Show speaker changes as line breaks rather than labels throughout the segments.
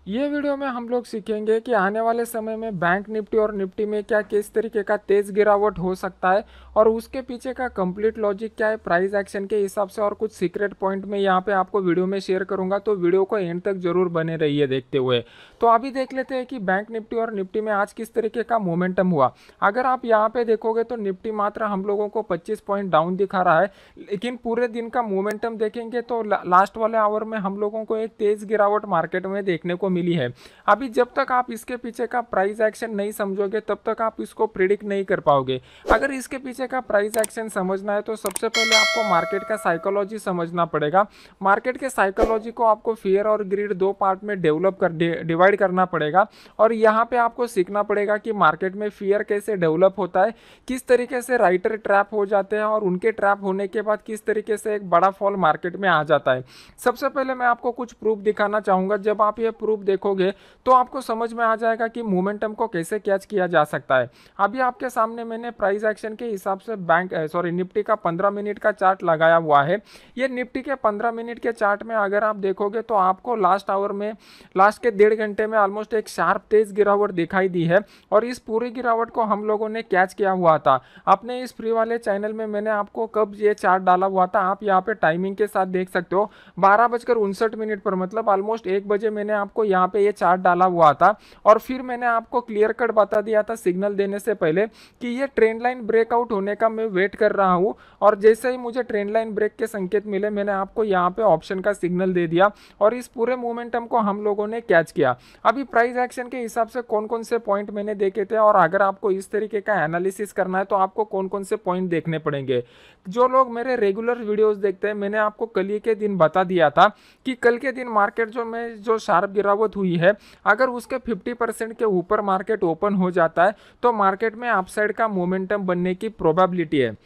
ये वीडियो में हम लोग सीखेंगे कि आने वाले समय में बैंक निफ्टी और निफ्टी में क्या किस तरीके का तेज गिरावट हो सकता है और उसके पीछे का कंप्लीट लॉजिक क्या है प्राइस एक्शन के हिसाब से, और कुछ सीक्रेट पॉइंट मैं यहाँ पे आपको वीडियो में शेयर करूंगा। तो वीडियो को एंड तक जरूर बने रहिए देखते हुए। तो अभी देख लेते हैं कि बैंक निफ्टी और निफ्टी में आज किस तरीके का मोमेंटम हुआ। अगर आप यहाँ पे देखोगे तो निफ्टी मात्र हम लोगों को 25 पॉइंट डाउन दिखा रहा है, लेकिन पूरे दिन का मोमेंटम देखेंगे तो लास्ट वाले आवर में हम लोगों को एक तेज गिरावट मार्केट में देखने को मिली है। अभी जब तक आप इसके पीछे का प्राइस एक्शन नहीं समझोगे तब तक आप इसको प्रिडिक्ट नहीं कर पाओगे। अगर इसके पीछे का प्राइस एक्शन समझना है तो सबसे पहले आपको मार्केट का साइकोलॉजी समझना पड़ेगा। मार्केट के साइकोलॉजी को आपको फियर और ग्रीड दो पार्ट में डिवाइड करना पड़ेगा, और यहाँ पे आपको सीखना पड़ेगा कि मार्केट में फियर कैसे डेवलप होता है, किस तरीके से राइटर ट्रैप हो जाते हैं और उनके ट्रैप होने के बाद किस तरीके से एक बड़ा फॉल मार्केट में आ जाता है। सबसे पहले मैं आपको कुछ प्रूफ दिखाना चाहूंगा। जब आप ये प्रूफ देखोगे तो आपको समझ में आ जाएगा कि मोमेंटम को कैसे कैच किया जा सकता है। अभी आपके सामने मैंने प्राइस एक्शन के हिसाब से निफ्टी का 15 मिनट का चार्ट लगाया हुआ है। ये निफ्टी के 15 मिनट के चार्ट में अगर आप देखोगे तो आपको लास्ट के 1.5 घंटे में ऑलमोस्ट एक शार्प तेज गिरावट दिखाई दी है, और इस पूरी गिरावट को हम लोगों ने कैच किया हुआ था। अपने इस फ्री वाले चैनल में मैंने आपको कब ये चार्ट डाला हुआ था आप यहाँ पे टाइमिंग के साथ देख सकते हो। 12:59 पर मतलब ऑलमोस्ट 1 बजे मैंने आपको यहाँ पे ये चार्ट डाला हुआ था, और फिर मैंने आपको क्लियर कट बता दिया था सिग्नल देने से पहले कि ये ट्रेंड लाइन ब्रेकआउट होने का मैं वेट कर रहा हूँ, और जैसे ही मुझे ट्रेंड लाइन ब्रेक के संकेत मिले मैंने आपको यहाँ पे ऑप्शन का सिग्नल दे दिया, और इस पूरे मोमेंटम को हम लोगों ने कैच किया। अभी प्राइस एक्शन के हिसाब से कौन कौन से पॉइंट मैंने देखे थे, और अगर आपको इस तरीके का एनालिसिस करना है तो आपको कौन कौन से पॉइंट देखने पड़ेंगे। जो लोग मेरे रेगुलर वीडियोस देखते हैं, मैंने आपको कल ही के दिन बता दिया था कि कल के दिन मार्केट जो शार्प गिरावट हुई है, अगर उसके 50% के ऊपर मार्केट ओपन हो जाता है तो मार्केट में अपसाइड का मोमेंटम बनने की प्रोबेबिलिटी है।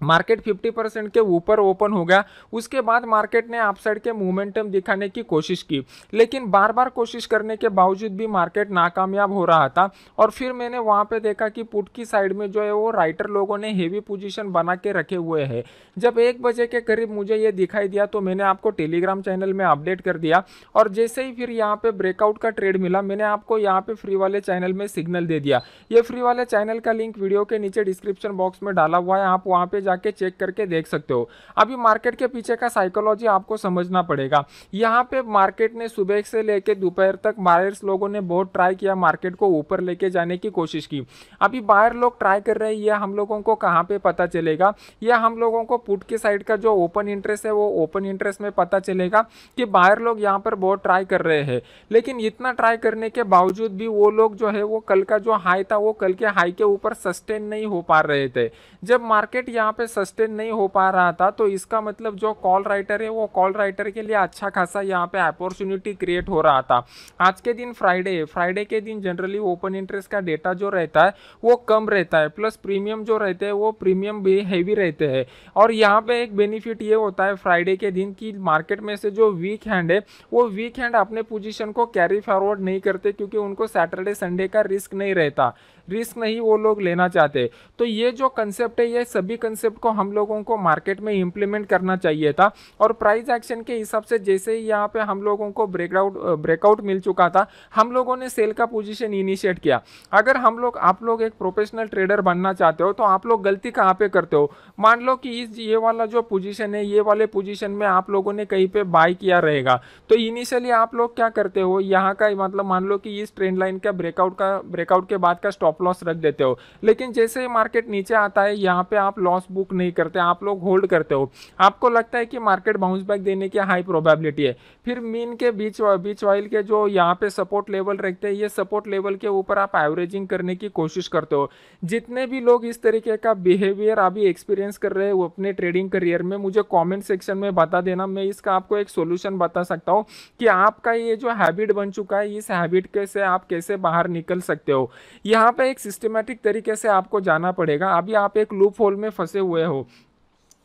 मार्केट 50% के ऊपर ओपन हो गया, उसके बाद मार्केट ने अपसाइड के मोमेंटम दिखाने की कोशिश की, लेकिन बार बार कोशिश करने के बावजूद भी मार्केट नाकामयाब हो रहा था। और फिर मैंने वहां पे देखा कि पुट की साइड में जो है वो राइटर लोगों ने हेवी पोजीशन बना के रखे हुए हैं। जब 1 बजे के करीब मुझे ये दिखाई दिया तो मैंने आपको टेलीग्राम चैनल में अपडेट कर दिया, और जैसे ही फिर यहाँ पे ब्रेकआउट का ट्रेड मिला मैंने आपको यहाँ पे फ्री वाले चैनल में सिग्नल दे दिया। ये फ्री वाले चैनल का लिंक वीडियो के नीचे डिस्क्रिप्शन बॉक्स में डाला हुआ है, आप वहाँ पे जाके चेक करके देख सकते हो। अभी मार्केट के पीछे का साइकोलॉजी आपको समझना पड़ेगा। यहाँ पे मार्केट ने सुबह से लेके दोपहर तक बायर्स लोगों ने बहुत ट्राई किया मार्केट को ऊपर लेके जाने की कोशिश की। अभी बायर लोग ट्राई कर रहे हैं, यह हम लोगों को कहाँ पे पता चलेगा, यह हम लोगों को पुट की साइड का जो ओपन इंटरेस्ट है वो ओपन इंटरेस्ट में पता चलेगा कि बायर लोग यहाँ पर बहुत ट्राई कर रहे हैं। लेकिन इतना ट्राई करने के बावजूद भी वो लोग जो है वो कल का जो हाई था वो कल के हाई के ऊपर सस्टेन नहीं हो पा रहे थे। जब मार्केट यहाँ पे सस्टेन नहीं हो पा रहा था तो इसका मतलब जो कॉल राइटर है वो कॉल राइटर के लिए अच्छा खासा यहाँ पे अपॉर्चुनिटी क्रिएट हो रहा था। आज के दिन फ्राइडे के दिन जनरली ओपन इंटरेस्ट का डेटा जो रहता है वो कम रहता है, प्लस प्रीमियम जो रहते हैं वो प्रीमियम भी हैवी रहते हैं। और यहाँ पे एक बेनिफिट ये होता है फ्राइडे के दिन की मार्केट में से जो वीक हैंड है वो वीक हैंड अपने पोजीशन को कैरी फॉरवर्ड नहीं करते, क्योंकि उनको सैटरडे संडे का रिस्क नहीं रहता, रिस्क नहीं वो लोग लेना चाहते। तो ये जो कंसेप्ट है ये सभी कंसेप्ट को हम लोगों को मार्केट में इंप्लीमेंट करना चाहिए था। और प्राइस एक्शन के हिसाब से जैसे ही यहाँ पे हम लोगों को ब्रेकआउट मिल चुका था, हम लोगों ने सेल का पोजीशन इनिशिएट किया। अगर आप लोग एक प्रोफेशनल ट्रेडर बनना चाहते हो तो आप लोग गलती कहाँ पे करते हो, मान लो कि ये वाला जो पोजीशन है ये वाले पोजीशन में आप लोगों ने कहीं पे बाय किया रहेगा, तो इनिशियली आप लोग क्या करते हो, यहाँ का मतलब मान लो कि इस ट्रेंड लाइन का ब्रेकआउट के बाद का स्टॉप लॉस रख देते हो। लेकिन जैसे ही मार्केट नीचे आता है यहाँ पे आप लॉस बुक नहीं करते, आप लोग होल्ड करते हो। आपको लगता है कि मार्केट बाउंस बैक देने की हाई प्रोबेबिलिटी है, फिर मीन के बीच वाइल के जो यहाँ पे सपोर्ट लेवल रखते हैं ये सपोर्ट लेवल के ऊपर आप एवरेजिंग करने की कोशिश करते हो। जितने भी लोग इस तरीके का बिहेवियर अभी एक्सपीरियंस कर रहे हैं वो अपने ट्रेडिंग करियर में, मुझे कमेंट सेक्शन में बता देना, मैं इसका आपको एक सोल्यूशन बता सकता हूँ कि आपका ये जो हैबिट बन चुका है इस हैबिट के से आप कैसे बाहर निकल सकते हो। यहाँ पे एक सिस्टमैटिक तरीके से आपको जाना पड़ेगा। अभी आप एक लूप होल में फंसे हुए हो,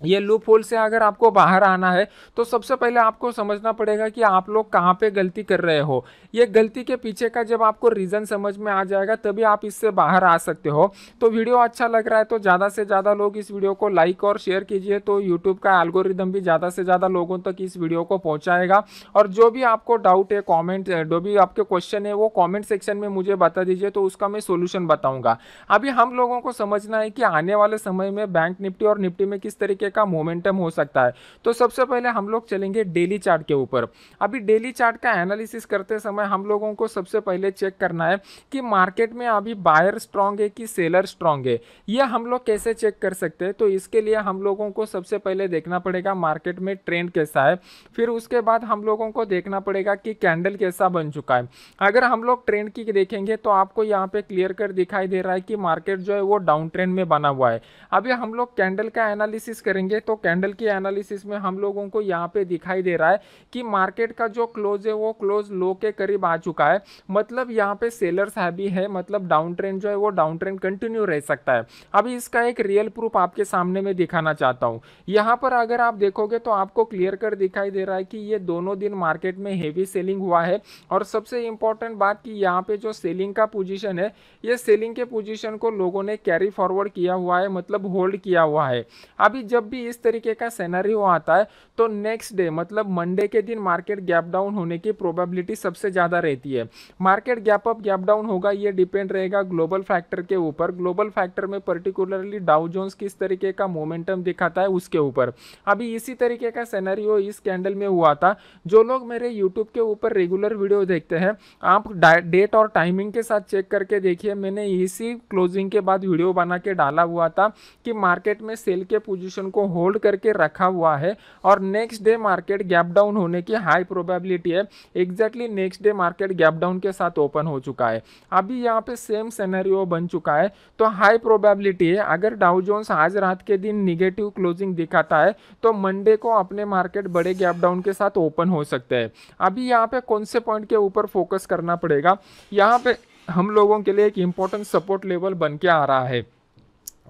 ये लूप होल से अगर आपको बाहर आना है तो सबसे पहले आपको समझना पड़ेगा कि आप लोग कहाँ पे गलती कर रहे हो। ये गलती के पीछे का जब आपको रीज़न समझ में आ जाएगा तभी आप इससे बाहर आ सकते हो। तो वीडियो अच्छा लग रहा है तो ज़्यादा से ज़्यादा लोग इस वीडियो को लाइक और शेयर कीजिए, तो यूट्यूब का एल्गोरिदम भी ज़्यादा से ज़्यादा लोगों तक इस वीडियो को पहुँचाएगा। और जो भी आपको डाउट है, कॉमेंट जो भी आपके क्वेश्चन है वो कॉमेंट सेक्शन में मुझे बता दीजिए, तो उसका मैं सोल्यूशन बताऊँगा। अभी हम लोगों को समझना है कि आने वाले समय में बैंक निफ्टी और निफ्टी में किस तरीके का मोमेंटम हो सकता है। तो सबसे पहले हम लोग चलेंगे डेली चार्ट के ऊपर। अभी डेली चार्ट का एनालिसिस करते समय हम लोगों को सबसे पहले चेक करना है कि मार्केट में अभी बायर स्ट्रांग है कि सेलर स्ट्रांग है। यह हम लोग कैसे चेक कर सकते हैं, तो इसके लिए हम लोगों को सबसे पहले देखना पड़ेगा मार्केट में ट्रेंड कैसा है। फिर उसके बाद हम लोगों को देखना पड़ेगा कि कैंडल कैसा बन चुका है। अगर हम लोग ट्रेंड की देखेंगे तो आपको यहाँ पे क्लियर कर दिखाई दे रहा है कि मार्केट जो है वो डाउन ट्रेंड में बना हुआ है। अभी हम लोग कैंडल का एनालिसिस करेंगे तो कैंडल की एनालिसिस में हम लोगों को यहाँ पे दिखाई दे रहा है कि मार्केट का जो क्लोज है वो क्लोज लो के करीब आ चुका है। मतलब यहाँ पे सेलर्स हैवी है, मतलब डाउन ट्रेंड जो है वो डाउन ट्रेंड कंटिन्यू रह सकता है। अभी इसका एक रियल प्रूफ आपके सामने में दिखाना चाहता हूँ। यहाँ पर अगर आप देखोगे तो आपको क्लियर कर दिखाई दे रहा है कि ये दोनों दिन मार्केट में हेवी सेलिंग हुआ है। और सबसे इंपॉर्टेंट बात कि यहाँ पे जो सेलिंग का पोजीशन है, ये सेलिंग के पोजीशन को लोगों ने कैरी फॉरवर्ड किया हुआ है, मतलब होल्ड किया हुआ है। अभी जब भी इस तरीके का सिनेरियो आता है तो नेक्स्ट डे मतलब मंडे के दिन मार्केट गैप डाउन होने की प्रोबेबिलिटी सबसे ज़्यादा रहती है। Market gap up gap down होगा, ये डिपेंड रहेगा ग्लोबल फैक्टर के ऊपर। ग्लोबल फैक्टर में पर्टिकुलरली डाउ जोन्स किस तरीके का मोमेंटम दिखाता है उसके ऊपर। अभी इसी तरीके का सिनेरियो इस कैंडल में हुआ था। जो लोग मेरे यूट्यूब के ऊपर रेगुलर वीडियो देखते हैं, आप डेट और टाइमिंग के साथ चेक करके देखिए, मैंने इसी क्लोजिंग के बाद वीडियो बना के डाला हुआ था कि मार्केट में सेल के पोजीशन को होल्ड करके रखा हुआ है और next day market gap down होने की हाई प्रोबेबिलिटी है। Exactly next day market gap down के साथ ओपन हो चुका है। अभी यहाँ पे सेम सिनेरियो बन चुका है, तो हाई प्रोबेबिलिटी है अगर डाउ जोन्स आज रात के दिन निगेटिव क्लोजिंग दिखाता है तो मंडे को अपने मार्केट बड़े गैप डाउन के साथ ओपन हो सकते हैं। अभी यहाँ पे कौन से पॉइंट के ऊपर फोकस करना पड़ेगा, यहाँ पे हम लोगों के लिए एक इंपॉर्टेंट सपोर्ट लेवल बन के आ रहा है।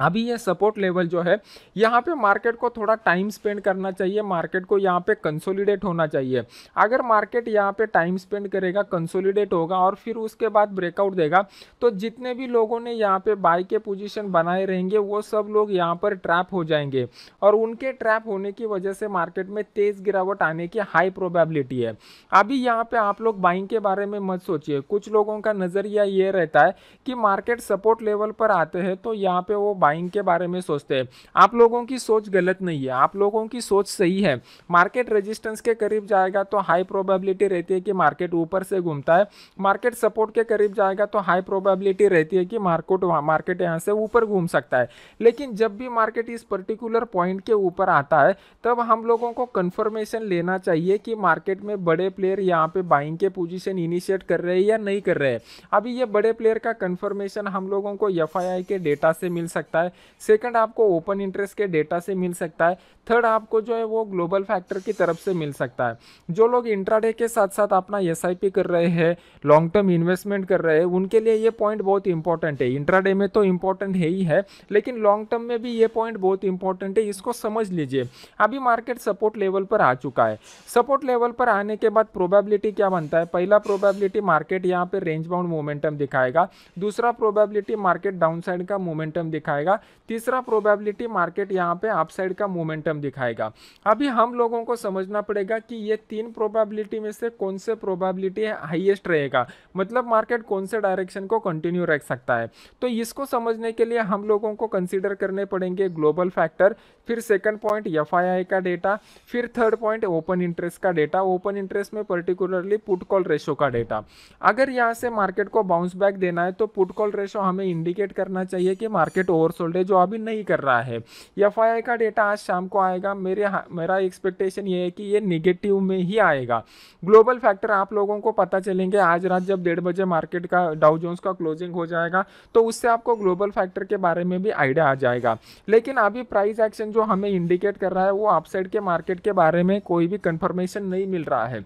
अभी ये सपोर्ट लेवल जो है, यहाँ पे मार्केट को थोड़ा टाइम स्पेंड करना चाहिए, मार्केट को यहाँ पे कंसोलिडेट होना चाहिए। अगर मार्केट यहाँ पे टाइम स्पेंड करेगा, कंसोलिडेट होगा और फिर उसके बाद ब्रेकआउट देगा, तो जितने भी लोगों ने यहाँ पे बाई के पोजीशन बनाए रहेंगे वो सब लोग यहाँ पर ट्रैप हो जाएंगे और उनके ट्रैप होने की वजह से मार्केट में तेज गिरावट आने की हाई प्रोबेबिलिटी है। अभी यहाँ पे आप लोग बाइंग के बारे में मत सोचिए। कुछ लोगों का नज़रिया ये रहता है कि मार्केट सपोर्ट लेवल पर आते हैं तो यहाँ पे वो बाइंग के बारे में सोचते हैं। आप लोगों की सोच गलत नहीं है, आप लोगों की सोच सही है। मार्केट रेजिस्टेंस के करीब जाएगा तो हाई प्रोबेबिलिटी रहती है कि मार्केट ऊपर से घूमता है। मार्केट सपोर्ट के करीब जाएगा तो हाई प्रोबेबिलिटी रहती है कि मार्केट यहाँ से ऊपर घूम सकता है। लेकिन जब भी मार्केट इस पर्टिकुलर पॉइंट के ऊपर आता है तब हम लोगों को कंफर्मेशन लेना चाहिए कि मार्केट में बड़े प्लेयर यहाँ पे बाइंग के पोजीशन इनिशिएट कर रहे हैं या नहीं कर रहे हैं। अभी ये बड़े प्लेयर का कंफर्मेशन हम लोगों को एफआईआई के डेटा से मिल सकता है। सेकंड आपको ओपन इंटरेस्ट के डेटा से मिल सकता है। थर्ड आपको जो है वो ग्लोबल फैक्टर की तरफ से मिल सकता है। जो लोग इंट्राडे के साथ साथ अपना एसआईपी कर रहे हैं, लॉन्ग टर्म इन्वेस्टमेंट कर रहे हैं, उनके लिए ये पॉइंट बहुत इंपॉर्टेंट है। इंट्राडे में तो इंपॉर्टेंट है ही है, लेकिन लॉन्ग टर्म में भी ये पॉइंट बहुत इंपॉर्टेंट है, इसको समझ लीजिए। अभी मार्केट सपोर्ट लेवल पर आ चुका है। सपोर्ट लेवल पर आने के बाद प्रोबेबिलिटी क्या बनता है, पहला प्रोबेबिलिटी मार्केट यहाँ पे रेंज बाउंड मोमेंटम दिखाएगा। दूसरा प्रोबेबिलिटी मार्केट डाउन साइड का मोमेंटम दिखाएगा। तीसरा प्रोबेबिलिटी मार्केट यहाँ पे अपसाइड का मोमेंटम दिखाएगा। अभी हम लोगों को समझना पड़ेगा कि ये तीन प्रोबेबिलिटी में से कौन से प्रोबेबिलिटी हाईएस्ट रहेगा, मतलब मार्केट कौन से डायरेक्शन को कंटिन्यू रख सकता है। तो इसको समझने के लिए हम लोगों को कंसीडर करने पड़ेंगे ग्लोबल फैक्टर, फिर सेकंड पॉइंट एफआईआई का डेटा, फिर थर्ड पॉइंट ओपन इंटरेस्ट का डेटा, ओपन इंटरेस्ट में पर्टिकुलरली पुट कॉल रेशो का डेटा। अगर यहाँ से मार्केट को बाउंस बैक देना है तो पुट कॉल रेशो हमें इंडिकेट करना चाहिए कि मार्केट ओवरसोल्ड है, जो अभी नहीं कर रहा है। एफआईआई का डेटा आज शाम को आएगा, मेरा एक्सपेक्टेशन ये है कि ये निगेटिव में ही आएगा। ग्लोबल फैक्टर आप लोगों को पता चलेंगे आज रात जब 1:30 बजे मार्केट का डाउ जोन्स का क्लोजिंग हो जाएगा, तो उससे आपको ग्लोबल फैक्टर के बारे में भी आइडिया आ जाएगा। लेकिन अभी प्राइस एक्शन जो हमें इंडिकेट कर रहा है वो अपसाइड के मार्केट के बारे में कोई भी कंफर्मेशन नहीं मिल रहा है।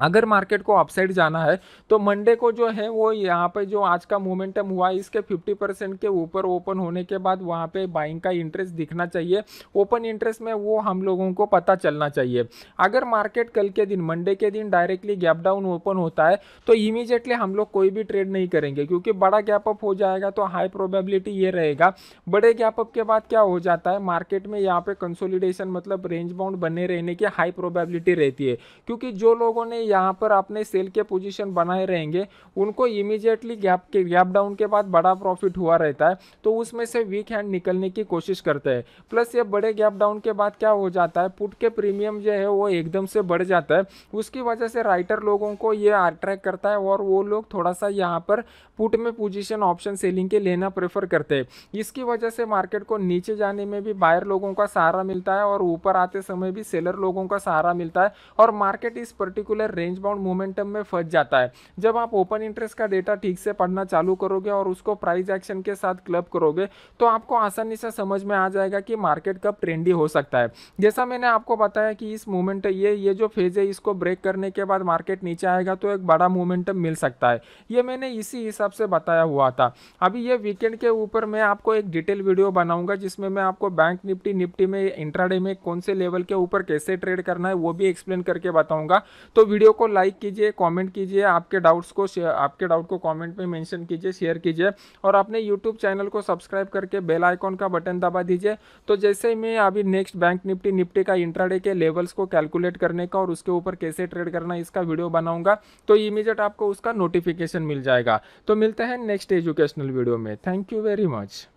अगर मार्केट को अपसाइड जाना है तो मंडे को जो है वो यहाँ पे जो आज का मोमेंटम हुआ है इसके 50% के ऊपर ओपन होने के बाद वहाँ पे बाइंग का इंटरेस्ट दिखना चाहिए। ओपन इंटरेस्ट में वो हम लोगों को पता चलना चाहिए। अगर मार्केट कल के दिन मंडे के दिन डायरेक्टली गैप डाउन ओपन होता है तो इमीडिएटली हम लोग कोई भी ट्रेड नहीं करेंगे, क्योंकि बड़ा गैप अप हो जाएगा तो हाई प्रोबेबिलिटी ये रहेगा। बड़े गैप अप के बाद क्या हो जाता है मार्केट में यहाँ पे कंसोलिडेशन मतलब रेंज बाउंड बने रहने की हाई प्रोबेबिलिटी रहती है, क्योंकि जो लोगों ने यहाँ पर अपने सेल के पोजीशन बनाए रहेंगे उनको इमीडिएटली गैप डाउन के बाद बड़ा प्रॉफिट हुआ रहता है, तो उसमें से वीक हैंड निकलने की कोशिश करते हैं। प्लस ये बड़े गैप डाउन के बाद क्या हो जाता है पुट के प्रीमियम जो है वो एकदम से बढ़ जाता है, उसकी वजह से राइटर लोगों को ये अट्रैक्ट करता है और वो लोग थोड़ा सा यहाँ पर पुट में पोजीशन ऑप्शन सेलिंग के लेना प्रेफर करते हैं। इसकी वजह से मार्केट को नीचे जाने में भी बायर लोगों का सहारा मिलता है और ऊपर आते समय भी सेलर लोगों का सहारा मिलता है और मार्केट इस पर्टिकुलर रेंज बाउंड मोमेंटम में फंस जाता है। जब आप ओपन इंटरेस्ट का डेटा ठीक से पढ़ना चालू करोगे और उसको प्राइस एक्शन के साथ क्लब करोगे तो आपको आसानी से समझ में आ जाएगा कि मार्केट कब ट्रेंडी हो सकता है। जैसा मैंने आपको बताया कि इस मोमेंट ये जो फेज है इसको ब्रेक करने के बाद मार्केट नीचे आएगा तो एक बड़ा मोमेंटम मिल सकता है। ये मैंने इसी हिसाब से बताया हुआ था। अभी ये वीकेंड के ऊपर मैं आपको एक डिटेल वीडियो बनाऊंगा जिसमें मैं आपको बैंक निफ्टी में इंट्राडे में कौन से लेवल के ऊपर कैसे ट्रेड करना है वो भी एक्सप्लेन करके बताऊंगा। तो वीडियो को लाइक कीजिए, कमेंट कीजिए, आपके डाउट को कमेंट में मेंशन कीजिए, शेयर कीजिए और अपने यूट्यूब चैनल को सब्सक्राइब करके बेल आइकॉन का बटन दबा दीजिए। तो जैसे ही मैं अभी नेक्स्ट बैंक निफ्टी का इंट्राडे के लेवल्स को कैलकुलेट करने का और उसके ऊपर कैसे ट्रेड करना है इसका वीडियो बनाऊंगा तो इमीडिएट आपको उसका नोटिफिकेशन मिल जाएगा। तो मिलते हैं नेक्स्ट एजुकेशनल वीडियो में। Thank you very much.